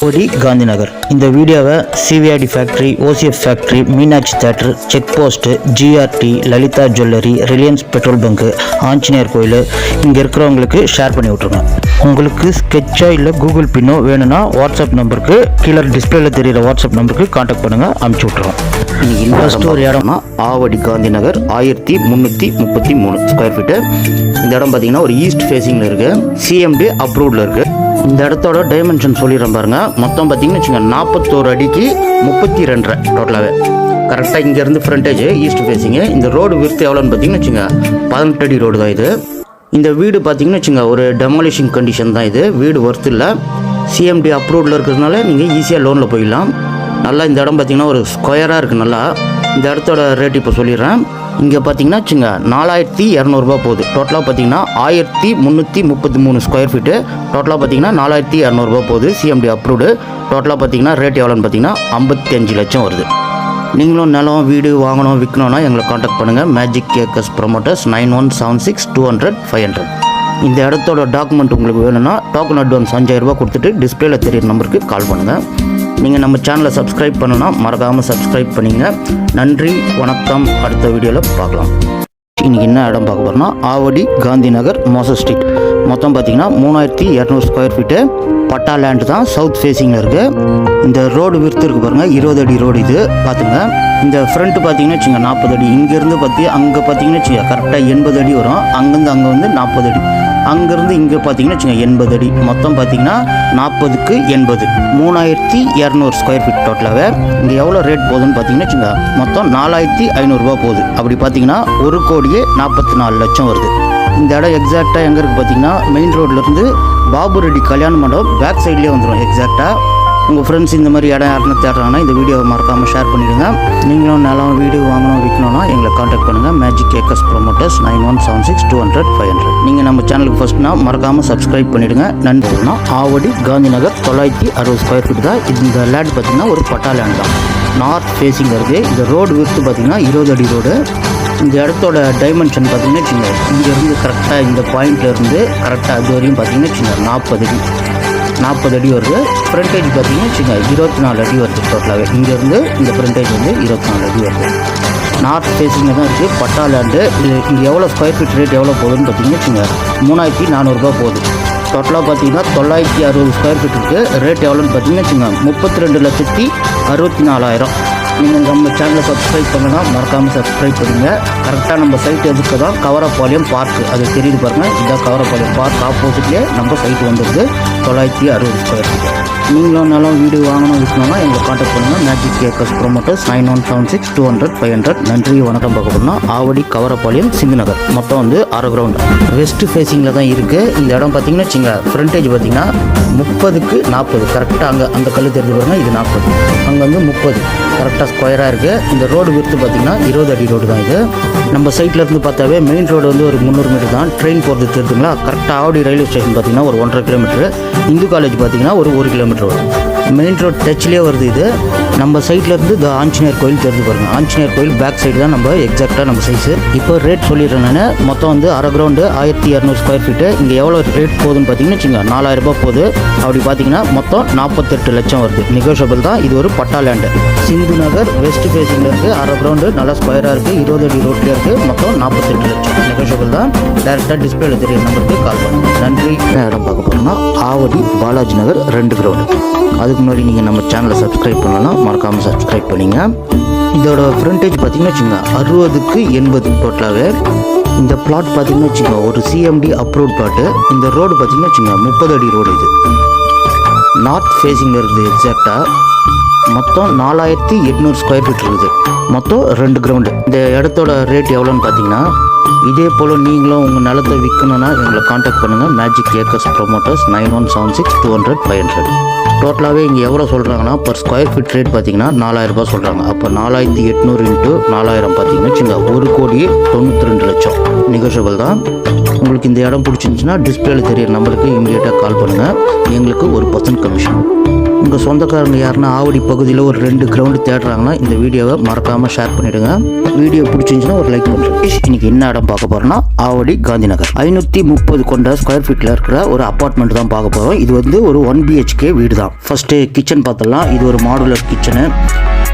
ஓடி காந்திநகர். இந்த வீடியோவை CVIT factory, OCF factory, Meenakshi theatre, check post, GRT, Lalitha jewellery, Reliance petrol bunk, Anjaneyar கோயில் இங்கே இருக்கிறவங்களுக்கு ஷேர் பண்ணி விட்ருங்க. உங்களுக்கு ஸ்கெட்சோ இல்லை கூகுள் பின்னோ வேணும்னா வாட்ஸ்அப் நம்பருக்கு கீழே டிஸ்பிளேல தெரியிற வாட்ஸ்அப் நம்பருக்கு கான்டாக்ட் பண்ணுங்கள், அனுப்பிச்சி விட்ருவோம். இன்னைக்கு இன்வெஸ்ட் ஒரு இடம்னா ஆவடி காந்திநகர் 1333 ஸ்கொயர் ஃபீட்டு. இந்த இடம் பார்த்தீங்கன்னா ஒரு ஈஸ்ட் ஃபேஸிங்கில் இருக்குது, சிஎம்டி அப்ரூவ்டில் இருக்குது. இந்த இடத்தோட டைமென்ஷன் சொல்லிடுறேன் பாருங்க. மொத்தம் பார்த்தீங்கன்னு வச்சுங்க 41 அடிக்கு 32 டோட்டலாகவே. கரெக்டாக இங்கேருந்து ஃப்ரண்டேஜ் ஈஸ்ட் ஃபேஸிங்கு. இந்த ரோடு விர்த்து எவ்வளோன்னு பார்த்தீங்கன்னு வச்சுங்க 18 அடி ரோடு தான் இது. இந்த வீடு பார்த்தீங்கன்னு வச்சுங்க ஒரு டெமாலிஷிங் கண்டிஷன் தான் இது. வீடு ஒர்த்து இல்லை, சிஎம்டி அப்ரூவ்டில் இருக்கிறதுனால நீங்கள் ஈஸியாக லோனில் போயிடலாம். நல்லா இந்த இடம் பார்த்தீங்கன்னா ஒரு ஸ்கொயராக இருக்குது. நல்லா இந்த இடத்தோட ரேட் இப்போ சொல்லிடுறேன். இங்கே பார்த்தீங்கன்னா வச்சுங்க 4200 போகுது. டோட்டலாக பார்த்தீங்கன்னா 1333 ஸ்கொயர் ஃபீட்டு. டோட்டலாக பார்த்தீங்கன்னா 4200 போகுது, சிஎம்டி அப்ரூவ்டு. டோட்டலாக பார்த்தீங்கன்னா ரேட் எவ்வளோன்னு பார்த்தீங்கன்னா 55 லட்சம் வருது. நீங்களும் நிலம் வீடு வாங்கணும் விற்கணும்னா எங்களை காண்டாக்ட் பண்ணுங்கள். Magic cakers promoters 9176 200 500. இந்த இடத்தோட டாக்குமெண்ட் உங்களுக்கு வேணும்னா டோக்கன் அட்வான்ஸ் 5000 கொடுத்துட்டு டிஸ்பிளேல தெரியிற நம்பருக்கு கால் பண்ணுங்கள். நீங்கள் நம்ம சேனலை சப்ஸ்கிரைப் பண்ணணும்னா மறக்காமல் சப்ஸ்கிரைப் பண்ணிங்க. நன்றி, வணக்கம். அடுத்த வீடியோவில் பார்க்கலாம். இன்றைக்கி என்ன இடம் பார்க்க போகிறோம்னா ஆவடி காந்திநகர் மோசஸ் ஸ்ட்ரீட். மொத்தம் பார்த்தீங்கன்னா 3200 ஸ்கொயர் ஃபீட்டு. பட்டா லேண்டு தான், சவுத் ஃபேஸிங்கில் இருக்குது. இந்த ரோடு விருத்து இருக்குது பாருங்கள், 20 அடி ரோடு இது பார்த்துங்க. இந்த ஃப்ரண்ட்டு பார்த்தீங்கன்னா வச்சுங்க 40 அடி. இங்கேருந்து அங்கே பார்த்தீங்கன்னா வச்சுங்க கரெக்டாக 80 அடி வரும். அங்கேருந்து அங்கே வந்து 40 அடி. அங்கேருந்து இங்கே பார்த்தீங்கன்னா வச்சுங்க 80 அடி. மொத்தம் பார்த்தீங்கன்னா 40க்கு 80, 3200 ஸ்கொயர் ஃபீட் டோட்டலாகவே. இங்கே எவ்வளோ ரேட் போகுதுன்னு பார்த்தீங்கன்னா வச்சுங்க மொத்தம் 4500 போகுது. அப்படி பார்த்தீங்கன்னா 1,44 லட்சம் வருது. இந்த இடம் எக்ஸாக்டாக எங்கே இருக்குது பார்த்தீங்கன்னா மெயின் ரோட்லேருந்து பாபு ரெட்டி கல்யாண மண்டபம் பேக் சைட்லேயே வந்துடும் எக்ஸாக்டாக. உங்கள் ஃப்ரெண்ட்ஸ் இந்த மாதிரி இடம் யாருன்னு தேடுறாங்கன்னா இந்த வீடியோவை மறக்காமல் ஷேர் பண்ணிவிடுங்க. நீங்களும் நிலம் வீடு வாங்கணும் விற்கணும்னா எங்களை காண்டாக்ட் பண்ணுங்கள். Magic cakers promoters 9176 200 500. நீங்கள் நம்ம சேனலுக்கு ஃபஸ்ட்னா மறக்காமல் சப்ஸ்கிரைப் பண்ணிவிடுங்க. நன்றினா ஆவடி காந்திநகர் 960 ஸ்கொயர் ஃபீட் தான். இந்த லேண்ட் பார்த்திங்கன்னா ஒரு பட்டா லேண்ட் தான், நார்த் ஃபேஸிங் இருக்குது. இந்த ரோடு விருத்து பார்த்திங்கன்னா 20 அடி ரோடு. இந்த இடத்தோட டைமென்ஷன் பார்த்திங்கன்னா வச்சுங்க இங்கேருந்து கரெக்டாக இந்த பாயிண்ட்லேருந்து கரெக்டாக அது வரையும் பார்த்திங்கன்னா வச்சுங்க 40 அடி வருது. ஃப்ரண்டேஜ் பார்த்தீங்கன்னா வச்சுங்க 24 அடி வருது டோட்டலாகவே. இங்கேருந்து இந்த ஃப்ரண்டேஜ் வந்து 24 அடி வருது. நார்த் ஃபேஸிங்கில் தான் இருக்குது, பட்டா லேண்டு. இங்கே எவ்வளோ ஸ்கொயர் ஃபீட் ரேட் எவ்வளோ போகுதுன்னு பார்த்தீங்கன்னா வச்சுங்க 3400 போகுது. டோட்டலாக பார்த்தீங்கன்னா 960 ஸ்கொயர் ஃபீட் இருக்குது. ரேட் எவ்வளோன்னு பார்த்தீங்கன்னா வச்சுங்க 32,64,000. நீங்கள் நம்ம சேனலை சப்ஸ்கிரைப் பண்ணலாம், மறக்காமல் சப்ஸ்கிரைப் பண்ணுங்கள். கரெக்டாக நம்ம சைட் எதுக்கு தான் கவரப்பாளையம் பார்க்கு, அது தெரியுது பாருங்கள். இதான் கவரப்பாளையம் பார்க் ஆப்போசிட்லேயே நம்ம சைட் வந்துடுது 960 ஸ்கொயர் ஃபீட். நீங்களும் நிலம் வீடு வாங்கணும் விற்கணும்னா எங்களை காண்டாக்ட் பண்ணுங்கள். Magic cakers promoters 9176 200 500. நன்றி, வணக்கம். பார்க்க போனால் ஆவடி கவரப்பாளையம் சிந்துநகர். மொத்தம் வந்து அரை கிரவுண்ட் வெஸ்ட் ஃபேஸிங்கில் தான் இருக்குது. இந்த இடம் பார்த்தீங்கன்னா வச்சுங்க ஃப்ரண்டேஜ் பார்த்தீங்கன்னா 30க்கு 40 கரெக்டாக. அந்த கல் தெரிஞ்சு பாருங்கள், இது 40, அங்கே வந்து 30 கரெக்டாக ஸ்கொயராக இருக்குது. இந்த ரோடு விருத்து பார்த்திங்கன்னா 20 அடி ரோடு தான் இது. நம்ம சைட்லேருந்து பார்த்தாவே மெயின் ரோடு வந்து ஒரு 300 மீட்டர் தான். ட்ரெயின் போகிறது தெரியுதுங்களா? கரெக்டாக ஆவடி ரயில்வே ஸ்டேஷன் பார்த்திங்கன்னா ஒரு 1.5 கிலோமீட்டர். இந்து காலேஜ் பார்த்திங்கன்னா ஒரு 1 கிலோமீட்டர் வரும். மெயின் ரோட் டச்லேயே வருது இது. நம்ம சைட்லேருந்து இந்த ஆஞ்சநேயர் கோயில் தெரிஞ்சு பாருங்கள். ஆஞ்சநேயர் கோயில் பேக் சைடு தான் நம்ம எக்ஸாக்டாக நம்ம சைஸு. இப்போ ரேட் சொல்லிடுறேன் நான். மொத்தம் வந்து அரை கிரவுண்டு 1200 ஸ்கொயர் ஃபீட்டு. இங்கே எவ்வளோ ரேட் போகுதுன்னு பார்த்தீங்கன்னா வச்சுங்க 4000 போகுது. அப்படி பார்த்தீங்கன்னா மொத்தம் 48 லட்சம் வருது. நெகோஷியபிள் தான். இது ஒரு பட்டா லேண்டு. சிந்து நகர் வெஸ்ட் ஃபேஸிங்கில் இருக்குது. அரை கிரவுண்டு நல்லா ஸ்கொயராக இருக்குது, 20 அடி ரோட்லேயே இருக்குது. மொத்தம் 48 லட்சம். நெகோஷியபிள் தான். டேரெக்டாக டிஸ்பிளேல தெரியுற நம்பருக்கு கால் பண்ணுங்கள். நன்றி. இடம் பார்க்க போகிறோம்னா ஆவடி பாலாஜி நகர் 2 கிரவுண்டு. அதுக்கு முன்னாடி நீங்கள் நம்ம சேனலை சப்ஸ்கிரைப் பண்ணலாம், மறக்காமல் சப்ஸ்கிரைப் பண்ணிங்க. இதோட ஃப்ரண்டேஜ் பார்த்தீங்கன்னா வச்சுங்க 60க்கு 80 டோட்டலாகவே. இந்த பிளாட் பார்த்தீங்கன்னா வச்சுங்க ஒரு சிஎம்டி அப்ரூவ்ட் பிளாட்டு. இந்த ரோடு பார்த்தீங்கன்னா வச்சுங்க 30 அடி ரோடு. இது நார்த் ஃபேஸிங்கில் இருக்குது எக்ஸாக்டாக. மொத்தம் 4800 ஸ்கொயர் ஃபீட் இருக்குது. மொத்தம் 2 கிரவுண்டு. இந்த இடத்தோட ரேட் எவ்வளோன்னு பார்த்தீங்கன்னா இதே போல் நீங்களும் உங்கள் நிலத்தை விற்கணுன்னா எங்களை காண்டாக்ட் பண்ணுங்கள். Magic cakers promoters 9176 200 500. டோட்டலாகவே இங்கே எவ்வளோ சொல்கிறாங்கன்னா பர் ஸ்கொயர் ஃபீட் ரேட் பார்த்தீங்கன்னா 4000 சொல்கிறாங்க. அப்போ 4800 × 4000 பார்த்தீங்கன்னா வச்சுங்க 1,92,00,000. நெகோஷியபிள் தான். உங்களுக்கு இந்த இடம் பிடிச்சிருந்துச்சுன்னா டிஸ்பிளேல தெரியிற நம்பருக்கு இமீடியட்டாக கால் பண்ணுங்கள். எங்களுக்கு 1% கமிஷன். உங்கள் சொந்தக்காரங்க யாருன்னா ஆவடி பகுதியில் ஒரு 2 கிரவுண்டு தேடுறாங்கன்னா இந்த வீடியோவை மறக்காமல் ஷேர் பண்ணிவிடுங்க. வீடியோ பிடிச்சிருந்துச்சுன்னா ஒரு லைக் பண்ணுறேன். இன்றைக்கி என்ன இடம் பார்க்க போகிறோன்னா ஆவடி காந்தி நகர் 530 கொண்ட ஸ்கொயர் ஃபீட்டில் இருக்கிற ஒரு அப்பார்ட்மெண்ட் தான் பார்க்க போகிறோம். இது வந்து ஒரு 1 BHK வீடு தான். ஃபஸ்ட்டு கிச்சன் பார்த்தலாம். இது ஒரு மாடுலர் கிச்சனு,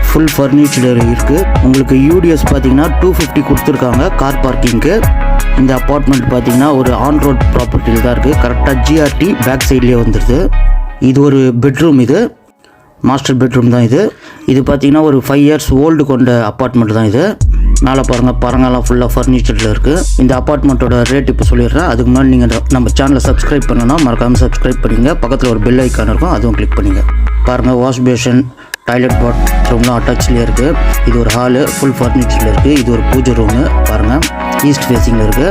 ஃபுல் ஃபர்னிச்சர் இருக்குது. உங்களுக்கு யூடிஎஸ் பார்த்தீங்கன்னா 250 கொடுத்துருக்காங்க கார் பார்க்கிங்க்கு. இந்த அப்பார்ட்மெண்ட் பார்த்தீங்கன்னா ஒரு ஆன் ரோட் ப்ராப்பர்ட்டியில் தான் இருக்குது. கரெக்டாக GRT பேக் சைட்லேயே வந்துடுது. இது ஒரு பெட்ரூம், இது மாஸ்டர் பெட்ரூம் தான். இது பார்த்தீங்கன்னா ஒரு 5 years ஓல்டு கொண்ட அப்பார்ட்மெண்ட் தான். இது மேலே பாருங்கள், பரங்கெல்லாம் ஃபுல்லாக ஃபர்னிச்சரில் இருக்குது. இந்த அப்பார்ட்மெண்ட்டோட ரேட் இப்போ சொல்லிடுறேன். அதுக்கு முன்னாடி நீங்கள் நம்ம சேனலை சப்ஸ்கிரைப் பண்ணணும்னா மறக்காமல் சப்ஸ்கிரைப் பண்ணிங்க. பக்கத்தில் ஒரு பெல் ஐக்கான் இருக்கும், அதுவும் கிளிக் பண்ணிங்க. பாருங்கள், வாஷ் பேஷன், டாய்லெட் பாத்ரூம்லாம் அட்டாச்சில் இருக்குது. இது ஒரு ஹாலு, ஃபுல் ஃபர்னிச்சரில் இருக்குது. இது ஒரு பூஜை ரூமு. பாருங்கள், ஈஸ்ட் ஃபேஸிங்கில் இருக்குது.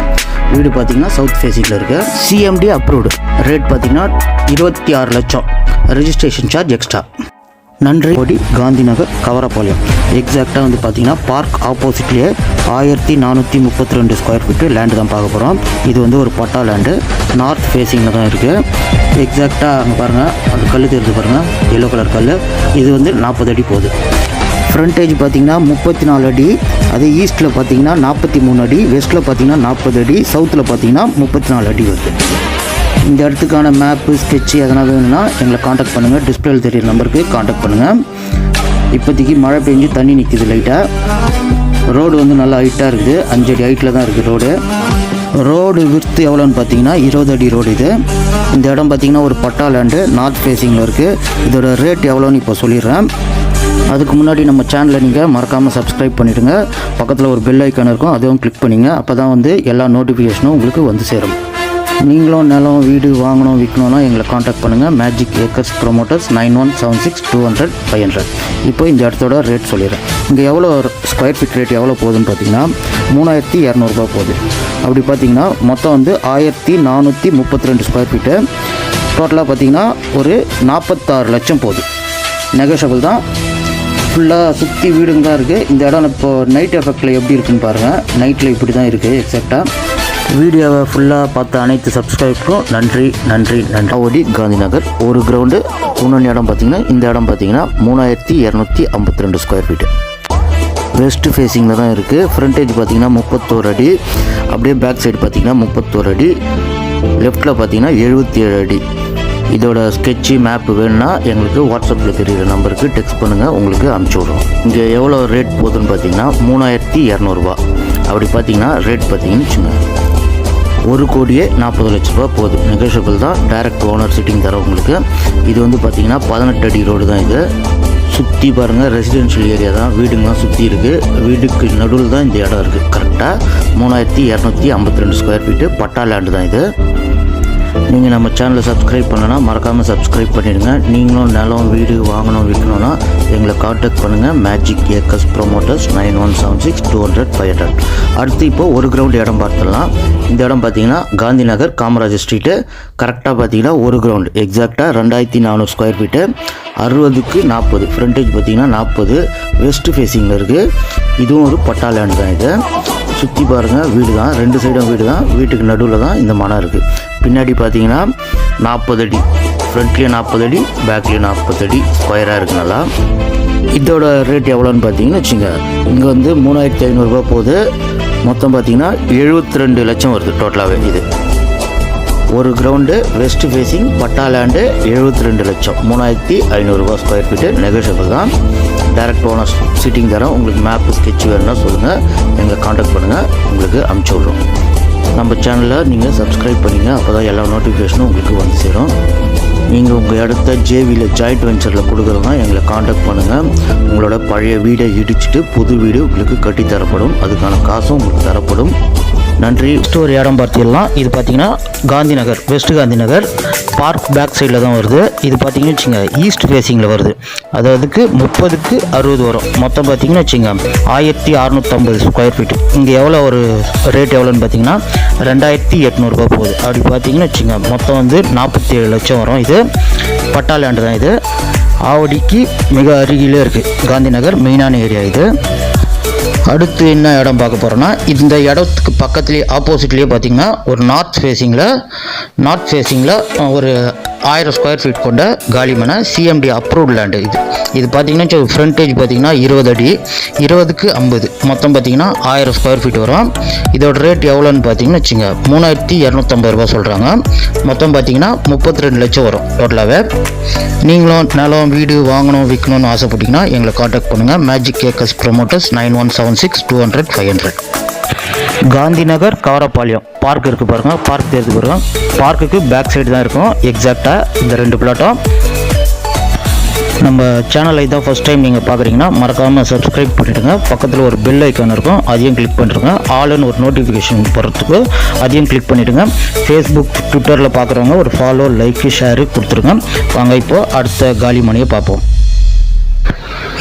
வீடு பார்த்தீங்கன்னா சவுத் ஃபேஸிங்கில் இருக்குது. CMD approved. ரேட் பார்த்தீங்கன்னா 26 லட்சம். Registration charge extra. நன்றி. ஓடி காந்தி நகர் கவரப்பாளையம். எக்ஸாக்டாக வந்து பார்த்தீங்கன்னா பார்க் ஆப்போசிட்லேயே 1432 ஸ்கொயர் ஃபீட்டு லேண்டு தான் பார்க்க போகிறோம். இது வந்து ஒரு பட்டா லேண்டு, நார்த் ஃபேஸிங்கில் தான் இருக்குது. எக்ஸாக்டாக அங்கே பாருங்கள், அந்த கல் தெரிஞ்சு பாருங்கள், எல்லோ கலர் கல். இது வந்து 40 அடி போகுது. ஃப்ரண்டேஜ் பார்த்தீங்கன்னா 34 அடி. அதே ஈஸ்ட்டில் பார்த்தீங்கன்னா 43 அடி, வெஸ்ட்டில் பார்த்தீங்கன்னா 40 அடி, சவுத்தில் பார்த்தீங்கன்னா 34 அடி வருது. இந்த இடத்துக்கான மேப்பு, ஸ்கெட்சு எதனா வேணும்னா எங்களை காண்டாக்ட் பண்ணுங்கள். டிஸ்பிளேல தெரியிற நம்பருக்கு காண்டாக்ட் பண்ணுங்கள். இப்போதைக்கு மழை பெஞ்சு தண்ணி நிற்கிது லைட்டாக. ரோடு வந்து நல்லா ஹைட்டாக இருக்குது. 5 அடி ஹைட்டில் தான் இருக்குது ரோடு விர்த்து எவ்வளோன்னு பார்த்தீங்கன்னா 20 அடி ரோடு இது. இந்த இடம் பார்த்தீங்கன்னா ஒரு பட்டா லேண்டு, நார்த் ஃபேஸிங்கில் இருக்குது. இதோட ரேட் எவ்வளோன்னு இப்போ சொல்லிடுறேன். அதுக்கு முன்னாடி நம்ம சேனலை நீங்கள் மறக்காமல் சப்ஸ்கிரைப் பண்ணிவிடுங்க. பக்கத்தில் ஒரு பெல் ஐக்கான் இருக்கும், அதுவும் கிளிக் பண்ணிங்க. அப்போ தான் வந்து எல்லா நோட்டிஃபிகேஷனும் உங்களுக்கு வந்து சேரும். நீங்களும் நிலம், வீடு வாங்கணும், விற்கணுன்னா எங்களை காண்டாக்ட் பண்ணுங்கள். Magic acres promoters 9176200500. இப்போ இந்த இடத்தோட ரேட் சொல்லிடுறேன். இங்கே எவ்வளோ ஸ்கொயர் ஃபீட் ரேட் எவ்வளோ போகுதுன்னு பார்த்தீங்கன்னா 3200 ரூபா போகுது. அப்படி பார்த்தீங்கன்னா மொத்தம் வந்து 1432 ஸ்கொயர் ஃபீட்டு. டோட்டலாக பார்த்தீங்கன்னா ஒரு 46 லட்சம் போகுது. நெகோஷியபிள் தான். ஃபுல்லாக சுற்றி வீடுங்க தான் இருக்குது. இந்த இடம் இப்போது நைட் எஃபெக்டில் எப்படி இருக்குன்னு பாருங்கள். நைட்டில் இப்படி தான் இருக்குது எக்ஸாக்டாக. வீடியோவை ஃபுல்லாக பார்த்த அனைத்து சப்ஸ்கிரைபருக்கும் நன்றி நன்றி நன்றி. ஓடி காந்தி நகர் ஒரு கிரவுண்டு. இன்னொன்று இடம் பார்த்தீங்கன்னா இந்த இடம் பார்த்தீங்கன்னா 3252 ஸ்கொயர் ஃபீட்டு. வெஸ்ட் ஃபேஸிங்கில் தான் இருக்குது. ஃப்ரண்டேஜ் பார்த்தீங்கன்னா 31 அடி. அப்படியே பேக் சைடு பார்த்தீங்கன்னா 31 அடி. லெஃப்ட்டில் பார்த்தீங்கன்னா 77 அடி. இதோட ஸ்கெட்சு மேப்பு வேணும்னா எங்களுக்கு வாட்ஸ்அப்பில் தெரிகிற நம்பருக்கு டெக்ஸ்ட் பண்ணுங்கள், உங்களுக்கு அனுப்பிச்சி விட்றோம். இங்கே எவ்வளோ ரேட் போகுதுன்னு பார்த்தீங்கன்னா 3200 ரூபா. அப்படி பார்த்தீங்கன்னா ரேட் பார்த்தீங்கன்னு வச்சுங்க 1,40 லட்ச ரூபா போகுது. நெகோஷியபிள் தான். டைரக்ட் ஓனர் சிட்டிங் தர உங்களுக்கு. இது வந்து பார்த்தீங்கன்னா 18 அடி ரோடு தான். இது சுற்றி பாருங்கள், ரெசிடென்ஷியல் ஏரியா தான். வீடுங்கலாம் சுற்றி இருக்குது. வீடுக்கு நடுவில் தான் இந்த இடம் இருக்குது. கரெக்டாக 3252 ஸ்கொயர் ஃபீட்டு பட்டா லேண்டு தான் இது. நீங்கள் நம்ம சேனலை சப்ஸ்கிரைப் பண்ணலன்னா மறக்காமல் சப்ஸ்கிரைப் பண்ணிடுங்க. நீங்களும் நிலம், வீடு வாங்கணும், விற்கணுன்னா எங்களை காண்டாக்ட் பண்ணுங்கள். Magic acres promoters 9176200500. அடுத்து இப்போது ஒரு கிரவுண்ட் இடம் பார்த்துடலாம். இந்த இடம் பார்த்தீங்கன்னா காந்தி நகர் காமராஜர் ஸ்ட்ரீட்டு. கரெக்டாக பார்த்தீங்கன்னா ஒரு கிரவுண்டு எக்ஸாக்டாக 2400 ஸ்கொயர் ஃபீட்டு. 60க்கு 40. ஃப்ரண்டேஜ் பார்த்தீங்கன்னா 40. வெஸ்ட் ஃபேஸிங்கில் இருக்குது. இதுவும் ஒரு பட்டா லேண்டு தான். இது சுற்றி பாருங்கள், வீடு தான். 2 சைடும் வீடு தான். வீட்டுக்கு நடுவில் தான் இந்த மனம் இருக்குது. பின்னாடி பார்த்தீங்கன்னா 40 அடி. ஃப்ரண்ட்லேயும் 40 அடி, பேக்லேயும் 40 அடி ஸ்கொயராக இருக்குது நல்லா. இதோட ரேட் எவ்வளோன்னு பார்த்தீங்கன்னு வச்சுங்க, இங்கே வந்து 3500 ரூபா போகுது. மொத்தம் பார்த்தீங்கன்னா 72 லட்சம் வருது டோட்டலாகவே. இது ஒரு கிரவுண்டு, வெஸ்ட் ஃபேஸிங், பட்டா லேண்டு, 72 லட்சம். 3500 ரூபா ஸ்கொயர் ஃபீட்டு. நெகோஷியபிள் தான். டைரக்ட் ஓனர் சிட்டிங் தரோம். உங்களுக்கு மேப்பு, ஸ்கெட்ச் வேணும்னா சொல்லுங்கள், எங்களை காண்டாக்ட் பண்ணுங்கள், உங்களுக்கு அனுப்பிச்சி விட்றோம். நம்ம சேனலில் நீங்கள் சப்ஸ்கிரைப் பண்ணிங்க. அப்போ தான் எல்லா நோட்டிஃபிகேஷனும் உங்களுக்கு வந்து சேரும். நீங்கள் உங்கள் இடத்த ஜேவியில் ஜாயிண்ட் வெஞ்சரில் கொடுக்குறதுனா எங்களை காண்டாக்ட் பண்ணுங்கள். உங்களோட பழைய வீடை இடிச்சிட்டு புது வீடு உங்களுக்கு கட்டி தரப்படும். அதுக்கான காசும் உங்களுக்கு தரப்படும். நன்றி. ஒரு இடம் பார்த்துக்கலாம். இது பார்த்தீங்கன்னா காந்தி நகர், west Gandhi Nagar park back சைடில் தான் வருது. இது பார்த்தீங்கன்னு வச்சுங்க ஈஸ்ட் ஃபேஸிங்கில் வருது. அதாவதுக்கு 30க்கு 60 வரும். மொத்தம் பார்த்தீங்கன்னு வச்சுங்க 1650 ஸ்கொயர் ஃபீட்டு. இங்கே எவ்வளோ ஒரு ரேட் எவ்வளோன்னு பார்த்தீங்கன்னா 2800 ரூபா போகுது. அப்படி பார்த்தீங்கன்னு வச்சுங்க மொத்தம் வந்து 47 லட்சம் வரும். இது பட்டா லேண்டு தான். இது ஆவடிக்கு மிக அருகிலே இருக்குது. காந்தி நகர் மெயினான ஏரியா இது. அடுத்து என்ன இடம் பார்க்க போகிறோன்னா, இந்த இடத்துக்கு பக்கத்துலேயே ஆப்போசிட்லேயே பார்த்தீங்கன்னா ஒரு நார்த் ஃபேஸிங்கில் ஒரு 1000 ஸ்கொயர் ஃபீட் கொண்ட காலிமனை சிஎம்டி அப்ரூவ்ட் லேண்டு. இது பார்த்தீங்கன்னா ஃப்ரண்டேஜ் பார்த்தீங்கன்னா 20 அடி, 20க்கு 50, மொத்தம் பார்த்தீங்கன்னா 1000 ஸ்கொயர் ஃபீட் வரும். இதோட ரேட் எவ்வளோன்னு பார்த்தீங்கன்னா வச்சுங்க 3250 ரூபா சொல்கிறாங்க. மொத்தம் பார்த்தீங்கன்னா 32 லட்சம் வரும் டோட்டலாகவே. நீங்களும் நிலம் வீடு வாங்கணும் விற்கணும்னு ஆசைப்பட்டீங்கன்னா எங்களை காண்டாக்ட் பண்ணுங்கள். Magic acres promoters 9176 200 500. Gandhi Nagar Kavarapalayam park இருக்குது பாருங்கள். பார்க் தெரிஞ்சு பாருங்கள். பார்க்குக்கு பேக் சைடு தான் இருக்கும் எக்ஸாக்டாக இந்த 2 பிளாட்டும். நம்ம சேனலை இதான் ஃபஸ்ட் டைம் நீங்கள் பார்க்குறீங்கன்னா மறக்காமல் சப்ஸ்கிரைப் பண்ணிவிடுங்க. பக்கத்தில் ஒரு பெல் ஐக்கான் இருக்கும், அதையும் கிளிக் பண்ணிடுங்க. ஆல்னு ஒரு நோட்டிஃபிகேஷன் போகிறதுக்கு அதையும் கிளிக் பண்ணிவிடுங்க. ஃபேஸ்புக் ட்விட்டரில் பார்க்குறவங்க ஒரு ஃபாலோ லைக் ஷேரு கொடுத்துருங்க. வாங்க இப்போது அடுத்த காலி மனையை பார்ப்போம்.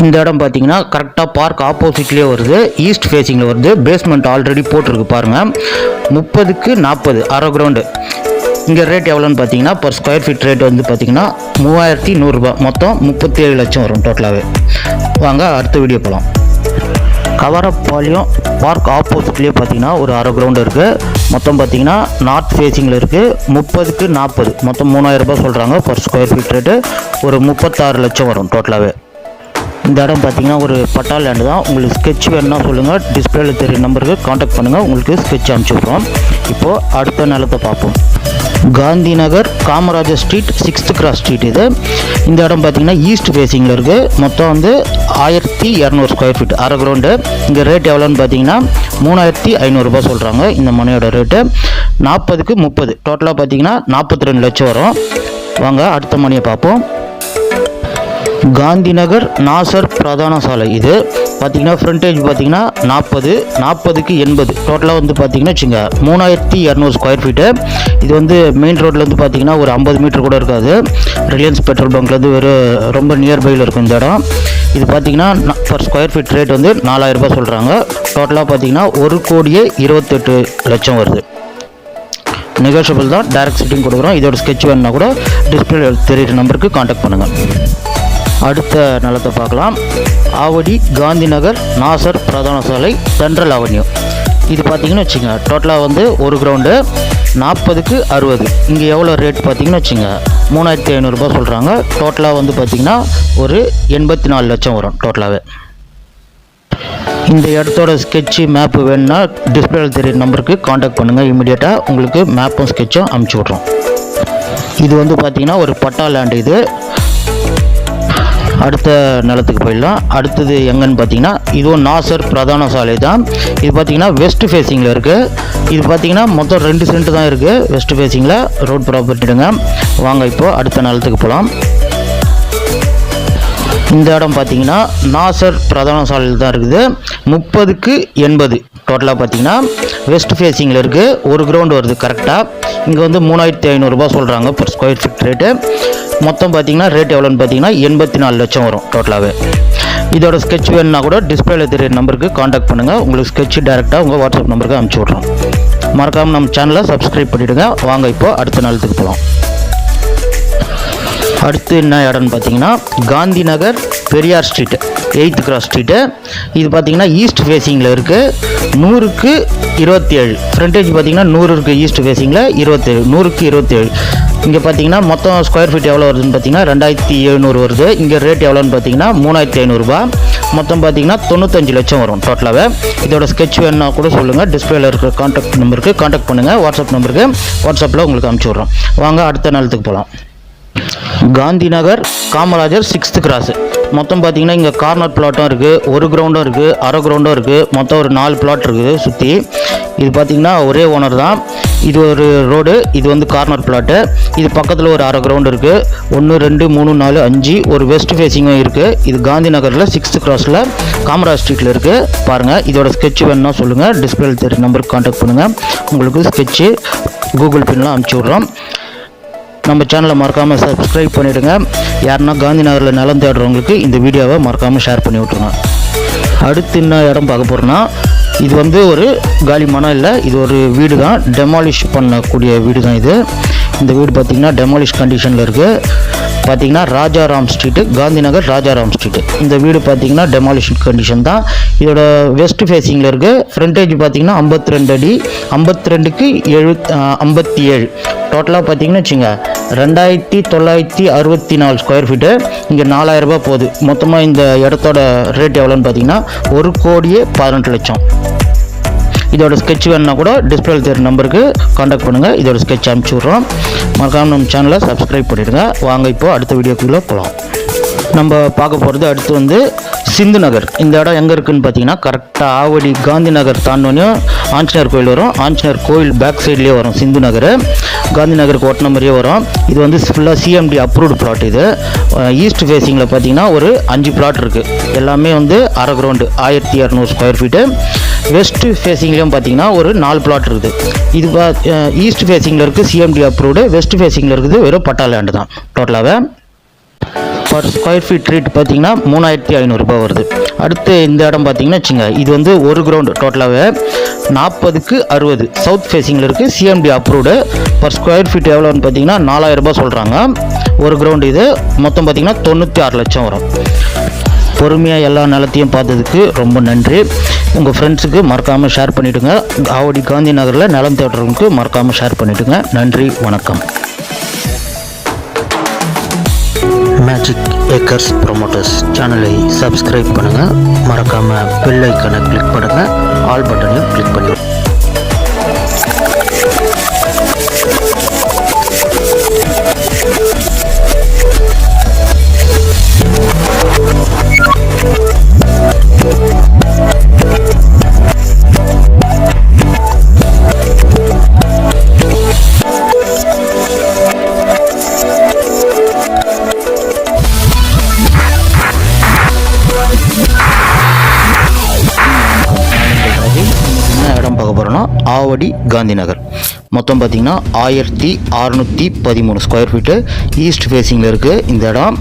இந்த இடம் பார்த்தீங்கன்னா கரெக்டாக பார்க் ஆப்போசிட்லேயே வருது, ஈஸ்ட் ஃபேஸிங்கில் வருது. பேஸ்மெண்ட் ஆல்ரெடி போட்டிருக்கு பாருங்கள். 30க்கு 40 அரை கிரவுண்டு. இங்கே ரேட் எவ்வளோன்னு பார்த்தீங்கன்னா பர் ஸ்கொயர் ஃபீட் ரேட் வந்து பார்த்தீங்கன்னா 3100 ரூபா, மொத்தம் 37 லட்சம் வரும் டோட்டலாகவே. வாங்க அடுத்த வீடியோ போகலாம். கவரப்பாளையம் பார்க் ஆப்போசிட்லேயே பார்த்தீங்கன்னா ஒரு அரை கிரவுண்டு இருக்குது. மொத்தம் பார்த்தீங்கன்னா நார்த் ஃபேஸிங்கில் இருக்குது. 30க்கு 40, மொத்தம் 3000 ரூபா சொல்கிறாங்க பர் ஸ்கொயர் ஃபீட் ரேட்டு. ஒரு 36 லட்சம் வரும் டோட்டலாகவே. இந்த இடம் பார்த்தீங்கன்னா ஒரு பட்டா லேண்டு தான். உங்களுக்கு ஸ்கெட்ச் வேணுன்னா சொல்லுங்கள், டிஸ்பிளேல தெரிய நம்பருக்கு காண்டாக்ட் பண்ணுங்கள், உங்களுக்கு ஸ்கெட்ச் அனுப்பிச்சி விட்றோம். இப்போது அடுத்த நிலத்தை பார்ப்போம். Gandhi Nagar Kamarajar street 6th cross street இது. இந்த இடம் பார்த்தீங்கன்னா ஈஸ்ட் ஃபேஸிங்கில் இருக்குது. மொத்தம் வந்து 1200 ஸ்கொயர் ஃபீட் அரை கிரவுண்டு. இங்கே ரேட் எவ்வளோன்னு பார்த்தீங்கன்னா 3500 ரூபா சொல்கிறாங்க இந்த மனையோட ரேட்டு. 40க்கு 30, டோட்டலாக பார்த்தீங்கன்னா 42 லட்சம் வரும். வாங்க அடுத்த மனையை பார்ப்போம். காந்தி நகர் நாசர் பிரதான சாலை இது பார்த்தீங்கன்னா ஃப்ரண்டேஜ் பார்த்தீங்கன்னா 40க்கு 80, டோட்டலாக வந்து பார்த்தீங்கன்னா வச்சுங்க 3200 ஸ்கொயர் ஃபீட்டு. இது வந்து மெயின் ரோட்டில் வந்து பார்த்தீங்கன்னா ஒரு 50 மீட்டர் கூட இருக்காது. ரிலையன்ஸ் பெட்ரோல் பங்க்லேருந்து ரொம்ப நியர்பையில் இருக்கும் இந்த இடம். இது பார்த்தீங்கன்னா பர் ஸ்கொயர் ஃபீட் ரேட் வந்து 4000 ரூபாய் சொல்கிறாங்க. டோட்டலாக பார்த்தீங்கன்னா 1,28 லட்சம் வருது. நெகோஷியபிள் தான், டைரக்ட் சிட்டிங் கொடுக்குறோம். இதோட ஸ்கெட்ச் வேணுன்னா கூட டிஸ்பிளே தெரியிற நம்பருக்கு காண்டாக்ட் பண்ணுங்கள். அடுத்த நிலத்தை பார்க்கலாம். ஆவடி காந்தி நகர் நாசர் பிரதான சாலை சென்ட்ரல் அவென்யூ. இது பார்த்தீங்கன்னு வச்சுங்க டோட்டலாக வந்து ஒரு கிரவுண்டு 40க்கு 60. இங்கே எவ்வளோ ரேட் பார்த்தீங்கன்னு வச்சுங்க 3500 ரூபாய் சொல்கிறாங்க. டோட்டலாக வந்து பார்த்திங்கன்னா ஒரு 84 லட்சம் வரும் டோட்டலாகவே. இந்த இடத்தோட ஸ்கெட்சு மேப்பு வேணுன்னா டிஸ்பிளேல தெரியுற நம்பருக்கு காண்டாக்ட் பண்ணுங்கள். இமீடியட்டாக உங்களுக்கு மேப்பும் ஸ்கெட்சும் அனுப்பிச்சி விட்றோம். இது வந்து பார்த்திங்கன்னா ஒரு பட்டா லேண்டு இது. அடுத்த நிலத்துக்கு போயிடலாம். அடுத்தது எங்கன்னு பார்த்தீங்கன்னா இதுவும் நாசர் பிரதான சாலை தான். இது பார்த்தீங்கன்னா வெஸ்ட் ஃபேஸிங்கில் இருக்குது. இது பார்த்தீங்கன்னா மொத்தம் 2 சென்ட் தான் இருக்குது வெஸ்ட் ஃபேஸிங்கில் ரோட் ப்ராப்பர்ட்டிடுங்க. வாங்க இப்போது அடுத்த நிலத்துக்கு போகலாம். இந்த இடம் பார்த்தீங்கன்னா நாசர் பிரதான சாலையில் தான் இருக்குது. 30க்கு 80, டோட்டலாக பார்த்தீங்கன்னா வெஸ்ட் ஃபேஸிங்கில் இருக்குது. ஒரு கிரவுண்டு வருது கரெக்டாக. இங்கே வந்து 3500 ரூபாய் சொல்கிறாங்க பர் ஸ்கொயர் ஃபீட் ரேட்டு. மொத்தம் பார்த்தீங்கன்னா ரேட் எவ்வளோன்னு பார்த்தீங்கன்னா 84 லட்சம் வரும் டோட்டலாகவே. இதோட ஸ்கெட்ச் வேணுன்னா கூட டிஸ்பிளேல தெரியுற நம்பருக்கு காண்டாக்ட் பண்ணுங்கள். உங்களுக்கு ஸ்கெட்ச் டேரெக்டாக உங்கள் வாட்ஸ்அப் நம்பருக்கு அனுப்பிச்சி விட்றோம். மறக்காமல் நம்ம சேனலை சப்ஸ்கிரைப் பண்ணிவிடுங்க. வாங்க இப்போது அடுத்த நிலத்துக்கு போகலாம். அடுத்து என்ன இடம்னு பார்த்தீங்கன்னா Gandhi Nagar Periyar street 8th cross street. இது பார்த்தீங்கன்னா ஈஸ்ட் ஃபேஸிங்கில் இருக்குது. 100க்கு 27, ஃப்ரண்டேஜ் பார்த்தீங்கன்னா 100 இருக்குது ஈஸ்ட் ஃபேஸிங்கில், 27 100க்கு 27. இங்கே பார்த்தீங்கன்னா மொத்தம் ஸ்கொயர் ஃபீட் எவ்வளோ வருதுன்னு பார்த்தீங்கன்னா 2700 வருது. இங்கே ரேட் எவ்வளோன்னு பார்த்தீங்கன்னா 3500 ரூபா. மொத்தம் பார்த்தீங்கன்னா 95 லட்சம் வரும் டோட்டலாகவே. இதோட ஸ்கெட்ச் வேணுன்னா கூட சொல்லுங்கள், டிஸ்பிளேல இருக்கிற காண்டாக்ட் நம்பருக்கு காண்டாக்ட் பண்ணுங்கள். வாட்ஸ்அப் நம்பருக்கு வாட்ஸ்அப்பில் உங்களுக்கு அனுப்பிச்சி விட்றோம். வாங்க அடுத்த நிலத்துக்கு போகலாம். Gandhi Nagar Kamarajar 6th cross. மொத்தம் பார்த்தீங்கன்னா இங்கே கார்னர் பிளாட்டும் இருக்குது, ஒரு கிரவுண்டும் இருக்குது, அரை கிரவுண்டும் இருக்குது. மொத்தம் ஒரு 4 பிளாட் இருக்குது சுற்றி. இது பார்த்தீங்கன்னா ஒரே ஓனர் தான். இது ஒரு ரோடு, இது வந்து கார்னர் பிளாட்டு. இது பக்கத்தில் ஒரு அரை கிரவுண்டு இருக்குது. 1 2 3 4 5 ஒரு வெஸ்ட் ஃபேஸிங்கும் இருக்குது. இது காந்தி நகரில் 6th கிராஸில் காமராஜ் ஸ்ட்ரீட்டில் இருக்குது பாருங்கள். இதோட ஸ்கெட்ச் வேணுன்னா சொல்லுங்கள், டிஸ்பிளே தெரியுற நம்பருக்கு காண்டாக்ட் பண்ணுங்கள். உங்களுக்கு ஸ்கெட்சு கூகுள் பின்லாம் அனுப்பிச்சி விட்றோம். நம்ம சேனலை மறக்காமல் சப்ஸ்கிரைப் பண்ணிவிடுங்க. யாருன்னா காந்தி நகரில் நிலம் தேடுறவங்களுக்கு இந்த வீடியோவை மறக்காமல் ஷேர் பண்ணி விட்ருங்க. அடுத்து என்ன இடம் பார்க்க போகிறோன்னா இது வந்து ஒரு காலி மனம் இல்லை, இது ஒரு வீடு தான், டெமாலிஷ் பண்ணக்கூடிய வீடு தான் இது. இந்த வீடு பார்த்திங்கன்னா டெமாலிஷ் கண்டிஷனில் இருக்குது. பார்த்திங்கன்னா ராஜாராம் ஸ்ட்ரீட்டு, காந்தி நகர் ராஜாராம் ஸ்ட்ரீட்டு. இந்த வீடு பார்த்திங்கன்னா டெமாலிஷ் கண்டிஷன் தான். இதோட வெஸ்ட் ஃபேஸிங்கில் இருக்குது. ஃப்ரண்டேஜ் பார்த்திங்கன்னா 52 அடி, 52க்கு 57. டோட்டலாக பார்த்திங்கன்னா வச்சுங்க 2964 ஸ்கொயர் ஃபீட்டு. இங்கே 4000 ரூபாய் போகுது. மொத்தமாக இந்த இடத்தோட ரேட் எவ்வளோன்னு பார்த்தீங்கன்னா 1,18,00,000. இதோட ஸ்கெட்ச் வேணுன்னா கூட டிஸ்பிளேல தெரியுற நம்பருக்கு காண்டாக்ட் பண்ணுங்கள். இதோட ஸ்கெட்ச் அனுப்பிச்சி விட்றோம். மறக்காமல் நம்ம சேனலை சப்ஸ்கிரைப் பண்ணிவிடுங்க. வாங்க இப்போது அடுத்த வீடியோக்குள்ளே போகலாம். நம்ம பார்க்க போகிறது அடுத்து வந்து சிந்து நகர். இந்த இடம் எங்கே இருக்குதுன்னு பார்த்தீங்கன்னா கரெக்டாக ஆவடி காந்தி நகர் தாண்டோனையும் ஆஞ்சநேயர் கோயில் வரும். ஆஞ்சநேயர் கோயில் பேக் சைட்லேயே வரும் சிந்து நகர். காந்தி நகருக்கு ஓட்டின மாதிரியே வரும். இது வந்து ஃபுல்லாக சிஎம்டி அப்ரூவ்டு பிளாட். இது ஈஸ்ட் ஃபேஸிங்கில் பார்த்தீங்கன்னா ஒரு 5 பிளாட் இருக்குது. எல்லாமே வந்து அரை கிரவுண்டு 1200 ஸ்கொயர் ஃபீட்டு. வெஸ்ட் ஃபேஸிங்லேயும் பார்த்தீங்கன்னா ஒரு 4 பிளாட் இருக்குது. இது ஈஸ்ட் ஃபேஸிங்கில் இருக்குது சிஎம்டி அப்ரூவ்டு. வெஸ்ட் ஃபேஸிங்கில் இருக்குது வெறும் பட்டா லேண்டு தான். டோட்டலாகவே பர் ஸ்கொயர் ஃபீட் ரேட் பார்த்தீங்கன்னா 3500 ரூபாய் வருது. அடுத்து இந்த இடம் பார்த்தீங்கன்னா வச்சுங்க, இது வந்து ஒரு கிரவுண்டு டோட்டலாகவே 40க்கு 60 சவுத் ஃபேஸிங்கில் இருக்குது. CMD approved. Per square feet எவ்வளோன்னு பார்த்தீங்கன்னா 4000 ரூபாய் சொல்கிறாங்க. ஒரு கிரவுண்டு இது மொத்தம் பார்த்தீங்கன்னா 96 லட்சம் வரும். பொறுமையாக எல்லா நிலத்தையும் பார்த்ததுக்கு ரொம்ப நன்றி. உங்கள் ஃப்ரெண்ட்ஸுக்கு மறக்காமல் ஷேர் பண்ணிவிடுங்க. ஆவடி காந்தி நகரில் நிலம் தேடுறவங்களுக்கு மறக்காமல் ஷேர் பண்ணிவிடுங்க. நன்றி, வணக்கம். மேஜிக் ஏக்கர்ஸ் ப்ரொமோட்டர்ஸ் சேனலை சப்ஸ்கிரைப் பண்ணுங்கள். மறக்காமல் பெல் ஐக்கனை கிளிக் பண்ணுங்கள். ஆல் பட்டனையும் கிளிக் பண்ணி ஆவடி காந்தி நகர். மொத்தம் பார்த்திங்கன்னா 1613 ஸ்கொயர் ஃபீட்டு. ஈஸ்ட் ஃபேஸிங்கில் இருக்குது இந்த இடம்.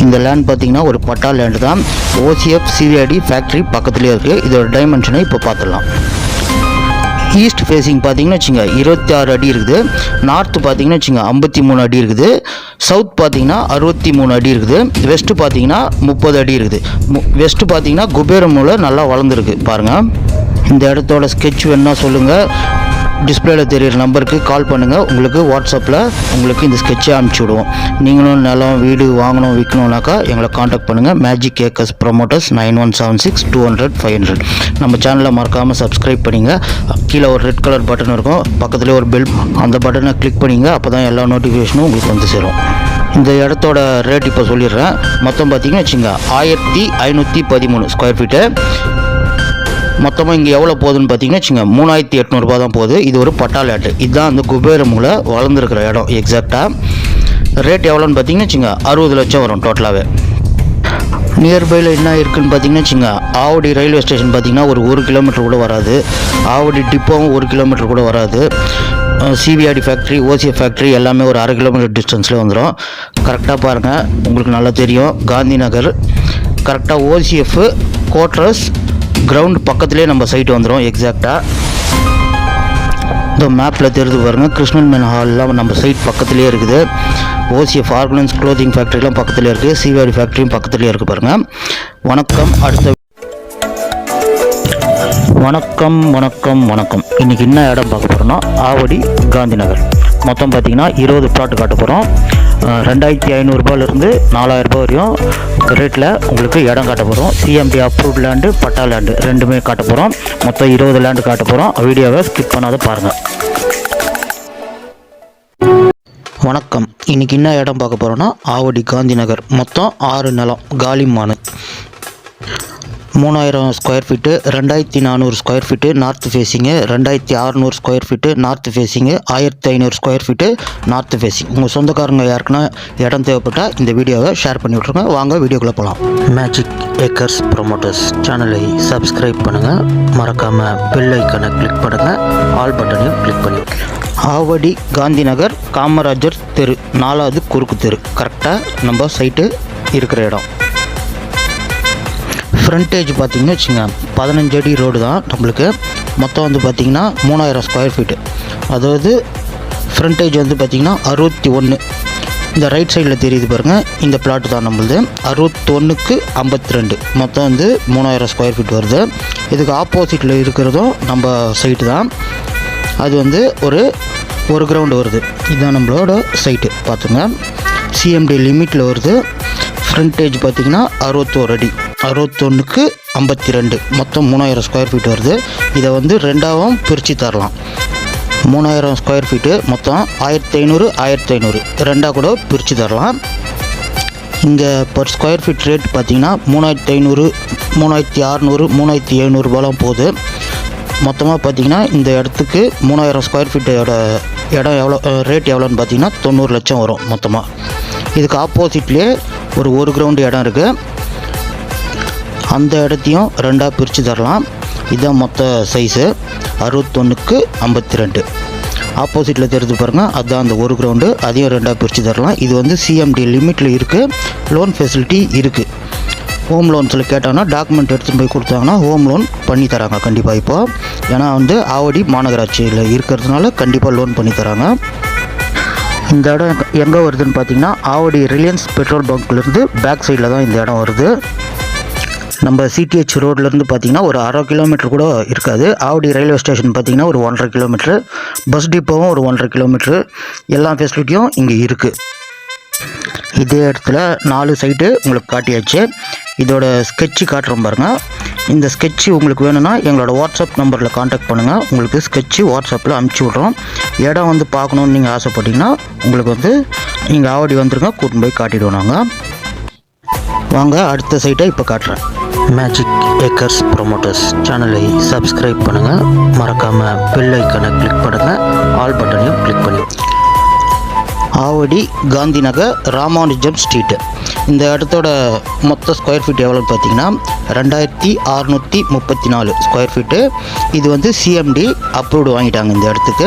இந்த லேண்ட் பார்த்திங்கன்னா ஒரு பட்டா லேண்டு தான். ஓசிஎஃப் சிவிஐடி ஃபேக்ட்ரி பக்கத்துலேயே இருக்குது. இதோட டைமென்ஷனை இப்போ பார்த்துடலாம். ஈஸ்ட் ஃபேஸிங் பார்த்தீங்கன்னா வச்சுங்க 26 அடி இருக்குது. நார்த்து பார்த்தீங்கன்னா வச்சுங்க 53 அடி இருக்குது. சவுத் பார்த்தீங்கன்னா 63 அடி இருக்குது. வெஸ்ட்டு பார்த்தீங்கன்னா 30 அடி இருக்குது. வெஸ்ட்டு பார்த்தீங்கன்னா குபேரமூல நல்லா வளர்ந்துருக்கு பாருங்கள். இந்த இடத்தோட ஸ்கெட்ச் வேணுன்னா சொல்லுங்கள். டிஸ்பிளேல தெரிகிற நம்பருக்கு கால் பண்ணுங்கள். உங்களுக்கு வாட்ஸ்அப்பில் உங்களுக்கு இந்த ஸ்கெட்சை அனுப்பிச்சி விடுவோம். நீங்களும் நிலம் வீடு வாங்கணும் விற்கணுன்னாக்கா எங்களை காண்டாக்ட் பண்ணுங்கள். Magic acres promoters 9176 200 500. நம்ம சேனலை மறக்காமல் சப்ஸ்கிரைப் பண்ணிங்க. கீழே ஒரு ரெட் கலர் பட்டன் இருக்கும், பக்கத்துலேயே ஒரு பெல், அந்த பட்டனை கிளிக் பண்ணிங்க. அப்போ தான் எல்லா நோட்டிஃபிகேஷனும் உங்களுக்கு வந்து சேரும். இந்த இடத்தோட ரேட் இப்போ சொல்லிடுறேன். மொத்தம் பார்த்தீங்கன்னா வச்சுங்க 1513 ஸ்கொயர் ஃபீட்டு. மொத்தமாக இங்கே எவ்வளோ போகுதுன்னு பார்த்தீங்கன்னா வச்சுங்க 3800 ரூபா தான் போகுது. இது ஒரு பட்டா லேட்டு. இதுதான் அந்த குபேரமூல வளர்ந்துருக்கிற இடம். எக்ஸாக்டாக ரேட் எவ்வளோன்னு பார்த்தீங்கன்னா வச்சுங்க 60 லட்சம் வரும் டோட்டலாகவே. நியர்பையில் என்ன இருக்குதுன்னு பார்த்தீங்கன்னா வச்சுங்க, ஆவடி ரயில்வே ஸ்டேஷன் பார்த்தீங்கன்னா ஒரு 1 கிலோமீட்டர் கூட வராது. ஆவடி டிப்போவும் 1 கிலோமீட்டர் கூட வராது. சிவிஆடி ஃபேக்ட்ரி, ஓசிஎஃப் ஃபேக்ட்ரி எல்லாமே ஒரு அரை கிலோமீட்டர் டிஸ்டன்ஸில் வந்துடும். கரெக்டாக பாருங்கள், உங்களுக்கு நல்லா தெரியும். காந்தி நகர் கரெக்டாக ஓசிஎஃப் கோட்ரஸ் கிரவுண்ட் பக்கத்துலேயே நம்ம சைட்டு வந்துடும். எக்ஸாக்டாக இந்த மேப்பில் தெரிஞ்சு பாருங்கள். கிருஷ்ணன் மேன் ஹால்லாம் நம்ம சைட் பக்கத்துலேயே இருக்குது. ஓசிஎஃப் ஆர்கனைஸ் க்ளோத்திங் ஃபேக்ட்ரிலாம் பக்கத்துலேயே இருக்குது. சிவிஆடி ஃபேக்ட்ரியும் பக்கத்துலேயே இருக்குது பாருங்கள். வணக்கம். வணக்கம் வணக்கம் வணக்கம். இன்றைக்கி என்ன இடம் பார்க்க போகிறோன்னா ஆவடி காந்தி நகர். மொத்தம் பார்த்திங்கன்னா 20 பிளாட் காட்ட போகிறோம். 2500 ரூபாயிலிருந்து 4000 ரூபாய் வரையும் ரேட்டில் உங்களுக்கு இடம் காட்ட போகிறோம். சிஎம்டி அப்ரூவ்ட் லேண்டு, பட்டா லேண்டு ரெண்டுமே காட்ட போகிறோம். மொத்தம் 20 லேண்டு காட்ட போகிறோம். வீடியோவை ஸ்கிப் பண்ணாத பாருங்கள். வணக்கம். இன்றைக்கி என்ன இடம் பார்க்க போகிறோன்னா ஆவடி காந்தி நகர். மொத்தம் 6 நிலம் காலிமானு. 3000 square feet, 2400 square feet north facing, 2600 square feet north facing, 1500 square feet north facing. உங்கள் சொந்தக்காரங்க யாருக்குன்னா இடம் தேவைப்பட்டால் இந்த வீடியோவை ஷேர் பண்ணி விட்ருங்க. வாங்க வீடியோக்குள்ளே போகலாம். மேஜிக் ஏக்கர்ஸ் ப்ரொமோட்டர்ஸ் சேனலை சப்ஸ்கிரைப் பண்ணுங்கள். மறக்காமல் பெல் ஐக்கனை கிளிக் பண்ணுங்கள். ஆல் பட்டனையும் கிளிக் பண்ணி. ஆவடி காந்தி நகர் காமராஜர் தெரு 4வது குறுக்கு தெரு கரெக்டாக நம்ம சைட்டு இருக்கிற இடம். ஃப்ரண்டேஜ் பார்த்திங்கன்னா வச்சுங்க 15 அடி ரோடு தான் நம்மளுக்கு. மொத்தம் வந்து பார்த்திங்கன்னா 3000 ஸ்கொயர் ஃபீட்டு. அதாவது ஃப்ரண்டேஜ் வந்து பார்த்திங்கன்னா 61. இந்த ரைட் சைடில் தெரியுது பாருங்கள், இந்த பிளாட்டு தான் நம்மளுது. 61க்கு 52, மொத்தம் வந்து 3000 ஸ்கொயர் ஃபீட் வருது. இதுக்கு ஆப்போசிட்டில் இருக்கிறதும் நம்ம சைட்டு தான். அது வந்து ஒரு கிரவுண்டு வருது. இதுதான் நம்மளோட சைட்டு பார்த்துங்க. சிஎம்டி லிமிட்டில் வருது. ஃப்ரண்டேஜ் பார்த்திங்கன்னா 61 அடி, 61க்கு 52, மொத்தம் 3000 ஸ்கொயர் ஃபீட் வருது. இதை வந்து ரெண்டாவும் பிரித்து தரலாம். 3000 ஸ்கொயர் ஃபீட்டு மொத்தம் 1500 ரெண்டாக கூட பிரித்து தரலாம். இங்கே பர் ஸ்கொயர் ஃபீட் ரேட் பார்த்திங்கன்னா 3500, 3600, 3700 ரூபாலாம் போகுது. மொத்தமாக பார்த்திங்கன்னா இந்த இடத்துக்கு 3000 ஸ்கொயர் ஃபீட்டோட இடம் எவ்வளோ ரேட் எவ்வளோன்னு பார்த்திங்கன்னா 90 லட்சம் வரும் மொத்தமாக. இதுக்கு ஆப்போசிட்லேயே ஒரு கிரவுண்டு இடம் இருக்குது. அந்த இடத்தையும் ரெண்டாக பிரித்து தரலாம். இதுதான் மொத்த சைஸு, 61க்கு 52. ஆப்போசிட்டில் தெரிஞ்சு பாருங்கள், அதுதான் அந்த ஒரு கிரவுண்டு. அதையும் ரெண்டாக பிரித்து தரலாம். இது வந்து சிஎம்டி லிமிட்டில் இருக்குது. லோன் ஃபெசிலிட்டி இருக்குது. ஹோம் லோன்ஸில் கேட்டாங்கன்னா டாக்குமெண்ட் எடுத்துகிட்டு போய் கொடுத்தாங்கன்னா ஹோம் லோன் பண்ணி தராங்க கண்டிப்பாக. இப்போது ஏன்னா வந்து ஆவடி மாநகராட்சியில் இருக்கிறதுனால கண்டிப்பாக லோன் பண்ணி தராங்க. இந்த இடம் எங்கே வருதுன்னு பார்த்திங்கன்னா ஆவடி ரிலையன்ஸ் பெட்ரோல் பங்க்லேருந்து பேக் சைடில் தான் இந்த இடம் வருது. நம்ம சிடிஹெச் ரோட்லேருந்து பார்த்திங்கன்னா ஒரு 1/2 கிலோமீட்டர் கூட இருக்காது. ஆவடி ரயில்வே ஸ்டேஷன் பார்த்திங்கன்னா ஒரு 1.5 கிலோமீட்ரு, பஸ் டிப்போவும் ஒரு 1.5 கிலோமீட்ரு. எல்லா ஃபெசிலிட்டியும் இங்கே இருக்குது. இதே இடத்துல 4 சைட்டு உங்களுக்கு காட்டியாச்சு. இதோட ஸ்கெட்சு காட்டுறோம் பாருங்கள். இந்த ஸ்கெட்சு உங்களுக்கு வேணும்னா எங்களோட வாட்ஸ்அப் நம்பரில் காண்டாக்ட் பண்ணுங்கள். உங்களுக்கு ஸ்கெட்சு வாட்ஸ்அப்பில் அனுப்பிச்சி விட்றோம். இடம் வந்து பார்க்கணுன்னு நீங்கள் ஆசைப்பட்டீங்கன்னா உங்களுக்கு வந்து நீங்கள் ஆவடி வந்துருங்க, கூட்டின்னு போய் காட்டிடுவோம் நாங்கள். வாங்க அடுத்த சைட்டை இப்போ காட்டுறேன். மேஜிக் ஏக்கர்ஸ் ப்ரொமோட்டர்ஸ் சேனலை சப்ஸ்கிரைப் பண்ணுங்கள். மறக்காமல் பெல் ஐக்கனை கிளிக் பண்ணுங்கள். ஆல் பட்டனையும் கிளிக் பண்ணி. ஆவடி காந்தி நகர் ராமானுஜம் ஸ்ட்ரீட்டு. இந்த இடத்தோட மொத்த ஸ்கொயர் ஃபீட் எவ்வளோன்னு பார்த்தீங்கன்னா 2634 ஸ்கொயர் ஃபீட்டு. இது வந்து சிஎம்டி அப்ரூவ்டு வாங்கிட்டாங்க இந்த இடத்துக்கு.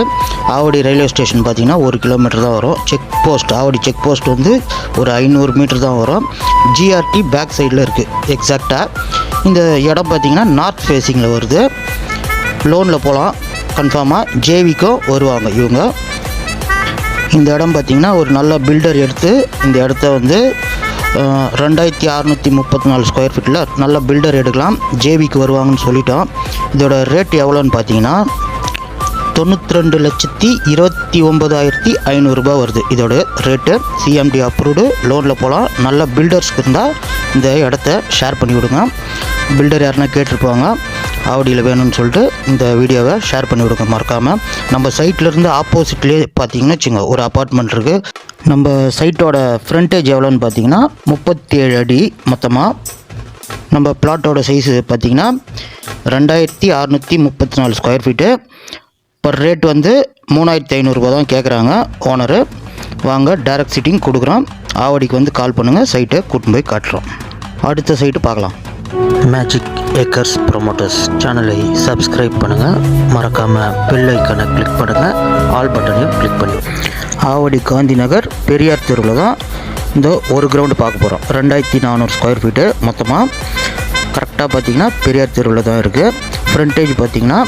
ஆவடி ரயில்வே ஸ்டேஷன் பார்த்திங்கன்னா 1 கிலோமீட்டர் தான் வரும். Check post Avadi check post வந்து ஒரு 500 மீட்டர் தான் வரும். ஜிஆர்டி பேக் சைடில் இருக்குது எக்ஸாக்டாக. இந்த இடம் பார்த்திங்கன்னா நார்த் ஃபேஸிங்கில் வருது. லோனில் போகலாம் கன்ஃபார்மாக. ஜேவிக்கும் வருவாங்க இவங்க. இந்த இடம் பார்த்திங்கன்னா ஒரு நல்ல பில்டர் எடுத்து இந்த இடத்த வந்து 2634 ஸ்கொயர் ஃபீட்டில் நல்ல பில்டர் எடுக்கலாம். ஜேவிக்கு வருவாங்கன்னு சொல்லிட்டோம். இதோட ரேட் எவ்வளோன்னு பார்த்தீங்கன்னா 92,29,500 ரூபா வருது இதோட ரேட்டு. சிஎம்டி அப்ரூவ்டு, லோனில் போகலாம். நல்ல பில்டர்ஸ்க்கு இருந்தால் இந்த இடத்த ஷேர் பண்ணி விடுங்க. பில்டர் யாருன்னா கேட்டிருப்பாங்க ஆவடியில் வேணும்னு சொல்லிட்டு இந்த வீடியோவை ஷேர் பண்ணி விடுங்க மறக்காமல். நம்ம சைட்லேருந்து ஆப்போசிட்லேயே பார்த்தீங்கன்னா வச்சுங்க ஒரு அப்பார்ட்மெண்ட் இருக்குது. நம்ம சைட்டோட ஃப்ரண்டேஜ் எவ்வளோன்னு பார்த்தீங்கன்னா 37 அடி மொத்தமாக. நம்ம பிளாட்டோட சைஸு பார்த்திங்கன்னா 2634 ஸ்கொயர் ஃபீட்டு. பர் ரேட் வந்து 3500 ரூபா தான் கேட்குறாங்க ஓனரு. வாங்க டைரக்ட் சிட்டிங் கொடுக்குறோம். ஆவடிக்கு வந்து கால் பண்ணுங்கள், சைட்டை கூட்டின்னு போய் காட்டுறோம். அடுத்த சைட்டு பார்க்கலாம். மேஜிக் ஏக்கர்ஸ் ப்ரொமோட்டர்ஸ் சேனலை சப்ஸ்கிரைப் பண்ணுங்கள். மறக்காமல் பெல் ஐக்கனை கிளிக் பண்ணுங்கள். ஆல் பட்டனையும் கிளிக் பண்ணி. ஆவடி காந்தி நகர் பெரியார் தெருவில் தான் இந்த ஒரு கிரவுண்டு பார்க்க போகிறோம். 2400 ஸ்கொயர் ஃபீட்டு மொத்தமாக. கரெக்டாக பார்த்திங்கன்னா பெரியார் தெருவில் தான் இருக்குது. ஃப்ரண்டேஜ் பார்த்திங்கன்னா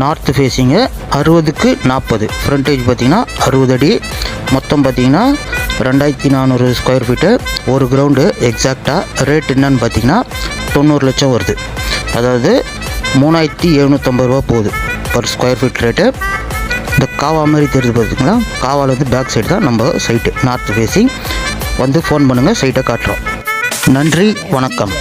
நார்த் ஃபேஸிங்கு 60க்கு 40. ஃப்ரண்டேஜ் பார்த்திங்கன்னா 60 அடி. மொத்தம் பார்த்திங்கன்னா 2400 ஸ்கொயர் ஃபீட்டு ஒரு கிரவுண்டு. எக்ஸாக்டாக ரேட் என்னன்னு பார்த்திங்கன்னா 90 லட்சம் வருது. அதாவது 3750 ரூபா போகுது பர் ஸ்கொயர் ஃபீட் ரேட்டு. இந்த காவா மாதிரி தெரியுது பார்த்திங்களா, காவாலேருந்து பேக் சைடு தான் நம்ம சைட்டு நார்த் ஃபேஸிங். வந்து ஃபோன் பண்ணுங்கள், சைட்டை காட்டுறோம். நன்றி, வணக்கம்.